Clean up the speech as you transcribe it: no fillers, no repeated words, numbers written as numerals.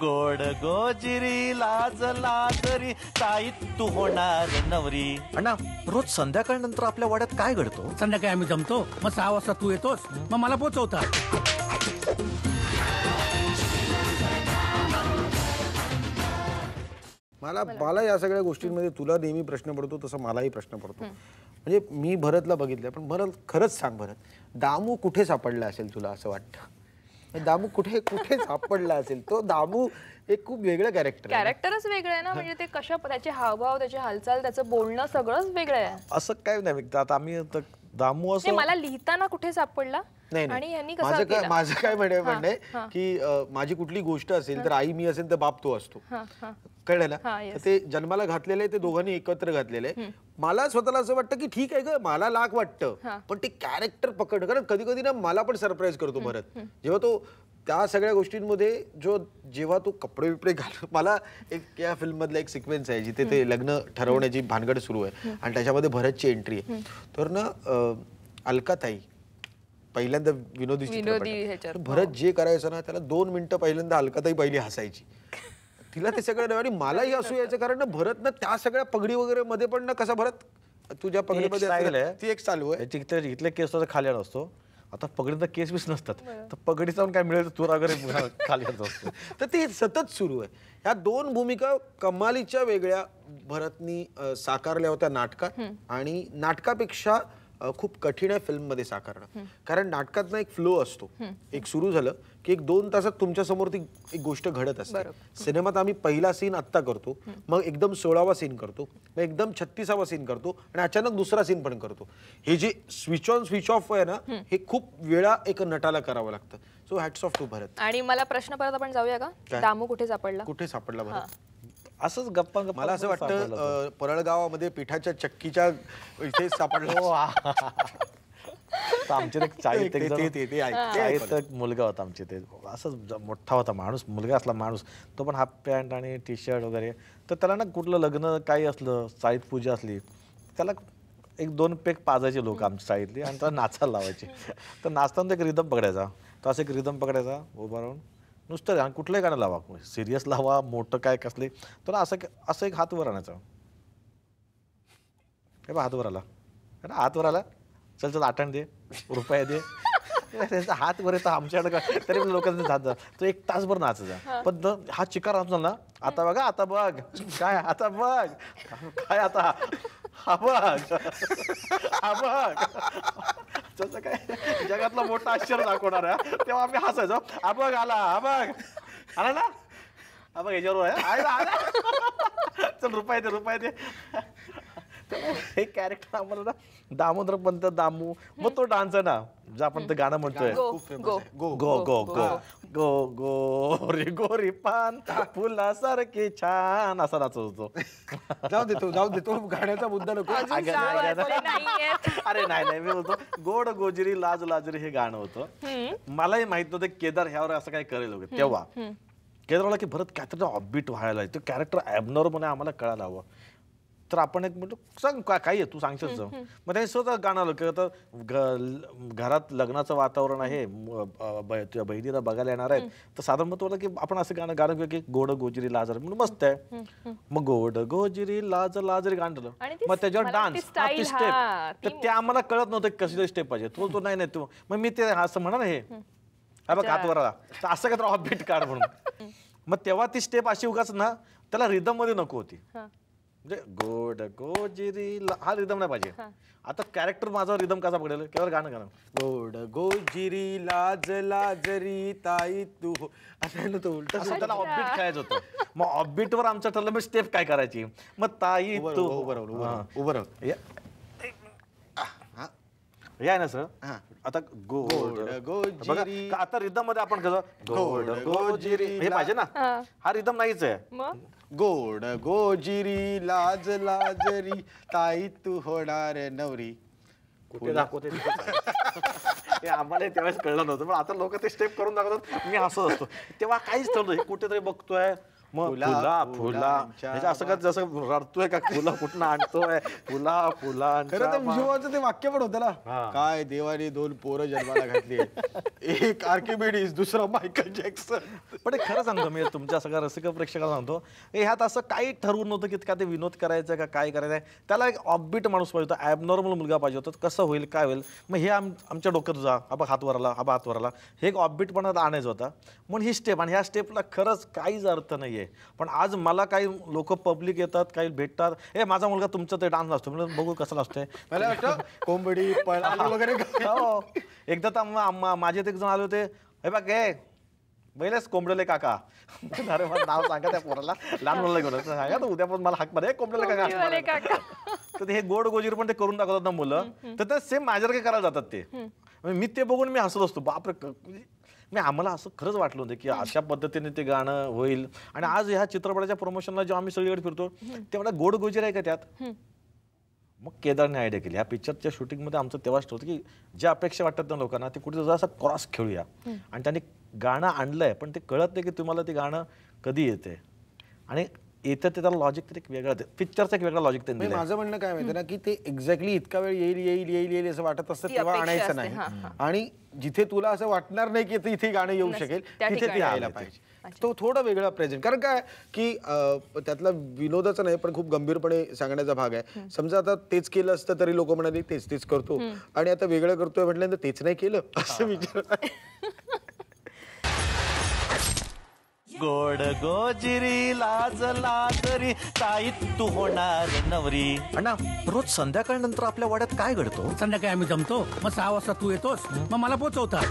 गोड गोजिरी लाज लाजरी ताई तू होणार नवरी. अण्णा, रोज संध्याकाळनंतर आपल्या वाड्यात काय घडतो? संध्याकाळी आम्ही जमतो, मग 6 वाजता तू येतोस, मग मला पोचवता. मला या सगळ्या गोष्टींमध्ये तुला नेहमी प्रश्न पडतो तसा मलाही प्रश्न पडतो. म्हणजे मी भरतला बघितलंय, पण भरत खरंच सांग, भरत दामू कुठे सापडला असेल तुला असं वाटतं? दामू कुठे कुठे सापडला असेल? तो दामू एक खूप वेगळं कॅरेक्टरच वेगळं आहे ना. म्हणजे ते कशा त्याचे हावभाव, त्याची हालचाल, त्याचं बोलणं सगळंच वेगळं आहे. असं काय नाही, आता आम्ही दामू असं मला लिहिताना कुठे सापडला. नाही, माझं काय म्हणणं आहे की माझी कुठली गोष्ट असेल तर आई मी असेल तर बाप तो असतो, कळलं ना. ते जन्माला घातलेलं आहे, ते दोघांनी एकत्र घातलेलं आहे. मला स्वतःला असं वाटतं की ठीक आहे ग, मला लाख वाटतं, पण ते कॅरेक्टर पकडणं, कारण कधी कधी ना मला पण सरप्राईज करतो भरत, जेव्हा तो त्या सगळ्या गोष्टींमध्ये जेव्हा तो कपडे बिपडे घाल. मला एक या फिल्म मधला एक सिक्वेन्स आहे जिथे ते लग्न ठरवण्याची भानगड सुरू आहे आणि त्याच्यामध्ये भरतची एंट्री आहे. तर ना अलकाताई पहिल्यांदा विनोदी भरत जे करायचं ना त्याला 2 मिनिटं पहिल्यांदा अलकाताई पहिली हसायची. तिला ते सगळं आणि मलाही हसू यायचं, कारण ना भरत ना त्या सगळ्या पगडी वगैरे मध्ये पण ना कसा भरत तुझ्या पगडीमध्ये ती एक चालू आहे. इथले केस खाली असतो, आता पगडीचा केस बीस नसतात, तर पगडीचा पण काय मिळेल तुरा वगैरे खाली असतो. तर ते सतत सुरू आहे. ह्या 2 भूमिका कमालीच्या वेगळ्या भरतनी साकारल्या होत्या नाटकात, आणि नाटकापेक्षा खूप कठीण आहे फिल्म मध्ये साकारणं. कारण नाटकात ना एक फ्लो असतो, एक सुरू झालं की 1-2 तासात तुमच्या समोर ती एक गोष्ट घडत असते. सिनेमात आम्ही पहिला सीन आत्ता करतो, मग एकदम 16वा सीन करतो, मग एकदम 36वा सीन करतो, आणि अचानक दुसरा सीन पण करतो. हे जे स्विच ऑन स्विच ऑफ आहे ना, हे खूप वेळा एक नटाला करावं लागतं. सो हॅट्स ऑफ टू भरत. आणि मला प्रश्न परत आपण जाऊया का, दामू कुठे सापडला भरत? असंच गप्पा मला असं वाटतं परळगावामध्ये पिठाच्या चक्कीच्या इथे सापडलं. आमचे एक मुलगा होता, आमचे ते असंच मोठा होता माणूस, मुलगा असला माणूस, तो पण हाफ पॅन्ट आणि टी शर्ट वगैरे. तर त्याला ना कुठलं लग्न काही असलं, चाळीत पूजा असली, त्याला 1-2 पेक पाजायचे लोक आमच्या चाळीतली, आणि त्याला नाचायला लावायचे. तर नाचताना एक रिदम पकडायचा, तो असं एक रिदम पकडायचा उभा राहून, नुसतं गाणं कुठलंही गाणं लावा, सिरियस लावा, मोठं काय कसले, तर असं एक हात वर आणायचा. हे बा हात वर आला, चल आठवण दे, रुपये दे. त्यांचा हात वर येतो आमच्याकडे, तरी लोकांचं जात तो 1 तासभर नाचायचा. पण हा चिकार असला ना, आता बघ काय, आता बघ काय, आता हा बघ तसं काय जगातला मोठा आश्चर्य दाखवणार आहे. तेव्हा आम्ही हसायचो, हा बघ आला ना, हा बघ याच्यावर आहे, चल रुपये दे. हे कॅरेक्टर आम्हाला ना दामोदर पंत दामू, मग तो डान्स आहे ना, जो आपण ते गाणं म्हणतोय, गो गो गो गो गो गो रे गोरी पान फुलासारखी छान, असा नाचत होतो. जाऊ देतो गाण्याचा मुद्दा नको. अरे नाही, मी बोलतो गोड गोजिरी लाज लाजरी हे गाणं होतं. मलाही माहित नव्हतं केदार ह्यावर असं काय करेल वगैरे. तेव्हा केदार मला की भरत काय तर ऑफबीट व्हायला, तो कॅरेक्टर ॲबनॉर्मल आम्हाला कळायला हवं. तर आपण एक म्हणतो सांग काय आहे तू सांगशील. मग त्यांनी स्वतः गाणं आलं की आता घरात लग्नाचं वातावरण आहे, तुझ्या बहिणीला बघायला येणार आहेत, तर साधारण मग तुला की आपण असं गाणं घेऊ की गोड गोजिरी लाजर, म्हणून मस्त आहे. मग गोड गोजिरी लाज लाजरी गाणं, मग त्याच्यावर डान्स स्टेप, तर ते आम्हाला कळत नव्हतं कशी स्टेप पाहिजे. तो नाही तू, मग मी ते असं म्हणा ना, हे बघ हातवर आला, तर असं काय तर ऑफबीट काढ म्हणून. मग तेव्हा ती स्टेप अशी उगाच ना त्याला रिदम मध्ये नको होती, म्हणजे गोड गोजिरी हा रिदम नाही पाहिजे. आता कॅरेक्टर माझा रिदम कसा पडेल, केवळ गाणं गोड गोजिरी लाज लाजरी ताई तू, असं तो उलट त्याला ऑफबीट खेळायचं होतं. मग ऑफबीट वर आमचं ठरलं मग स्टेप काय करायची, मग ताई तू उभं या ना सर. आता गोड गोजिरी, आता रिदम मध्ये आपण कसं गोड गोजिरी हे पाहिजे ना, हा रिदम नाहीच आहे. गोड गोजिरी लाज लाजरी ताई तू होणार नवरी. कुठे दाखवते हे आम्हाला त्यावेळेस कळलं नव्हतं, पण आता लोक ते स्टेप करून दाखवतात. मी हसत असतो, तेव्हा काहीच ठरलं, हे कुठेतरी बघतोय, मग फुला, फुला फुला फुलांच्या ह्याच्या असं का जसं रडतोय का फुलं कुठनं आणतोय फुला खरं तर फुलांच्या विजोबाचं ते वाक्य पण होतं ना हा. काय देवाने 2 पोरं जन्माला घातली एक आर्किमिडीज दुसरा मायकल जॅक्सन. पण खरं सांगतो मी तुमच्या सगळ्या रसिक प्रेक्षकांना सांगतो ह्यात असं काही ठरवून नव्हतं की का ते विनोद करायचं का काय करायचं त्याला एक ऑफबीट माणूस पाहिजे होता ॲबनॉर्मल मुलगा पाहिजे होता कसं होईल काय होईल मग हे आमच्या डोक्यात जा हा हात वरला हा हात वरला हे एक ऑफबीटपणा आणायचं होता म्हणून ही स्टेप आणि ह्या स्टेपला खरंच काहीच अर्थ नाही आहे. पण आज मला काही लोक पब्लिक येतात काही भेटतात माझा मुलगा तुमचं ते डान्स नसतो म्हणजे बघू कसं नसतंय मला वाटतं कोंबडी पळाली वगैरे हो एकदा तर माझे ते एक जण आले होते हे बघ हे बैलेच कोंबडले काका अरे मला नाव सांगा त्या पोराला लहान मुलाला घेऊन सांगा तर उद्या पण मला हाक मारे कोंबडले कोंबडीवाले काका काका. तर हे गोड गोजीर पण ते करून दाखवतात ना मुलं तर ते सेम माझ्यासारखे करायला जातात ते म्हणजे मी ते बघून मी हसत असतो बापरे मी आम्हाला असं खरंच वाटलं होतं की अशा पद्धतीने ते गाणं होईल. आणि आज ह्या चित्रपटाच्या प्रमोशनला जेव्हा आम्ही सगळीकडे फिरतो तेवढा गोड गोजीर आहे का त्यात. मग केदारने आयडिया केली ह्या पिक्चरच्या शूटिंगमध्ये आमचं तेव्हाच होतं की ज्या अपेक्षा वाटतात ना लोकांना ते कुठे जरा क्रॉस खेळूया आणि त्यांनी गाणं आणलंय पण ते कळत नाही की तुम्हाला ते गाणं कधी येते आणि येतं ते त्याला लॉजिक तर एक वेगळं पिक्चरचं एक वेगळं लॉजिक त्यांनी दिलंय. माझं म्हणणं काय माहिती ना की ते एक्झॅक्टली इतका वेळ येईल येईल येईल येईल असं वाटत असतं ती तेव्हा अपेक्षा आणायचं असते, नाही आणि जिथे तुला असं वाटणार नाही की इथे गाणं येऊ शकेल त्या तिथे ते ठिकाणी यायला पाहिजे. तो थोडा वेगळा प्रेझेंट कारण काय की त्यातला विनोदाचा नाही पण खूप गंभीरपणे सांगण्याचा भाग आहे. समजा आता तेच केलं असतं तरी लोक म्हणाले तेच तेच करतो आणि आता वेगळं करतोय म्हटल्यानंतर तेच नाही केलं असं विचार. गोड गोजिरी लाज लाजरी ताई तू होणार नवरी. अण्णा रोज संध्याकाळनंतर आपल्या वाड्यात काय घडतो? संध्याकाळी आम्ही जमतो मग 6 वाजता तू येतोस मग मला पोचवतात.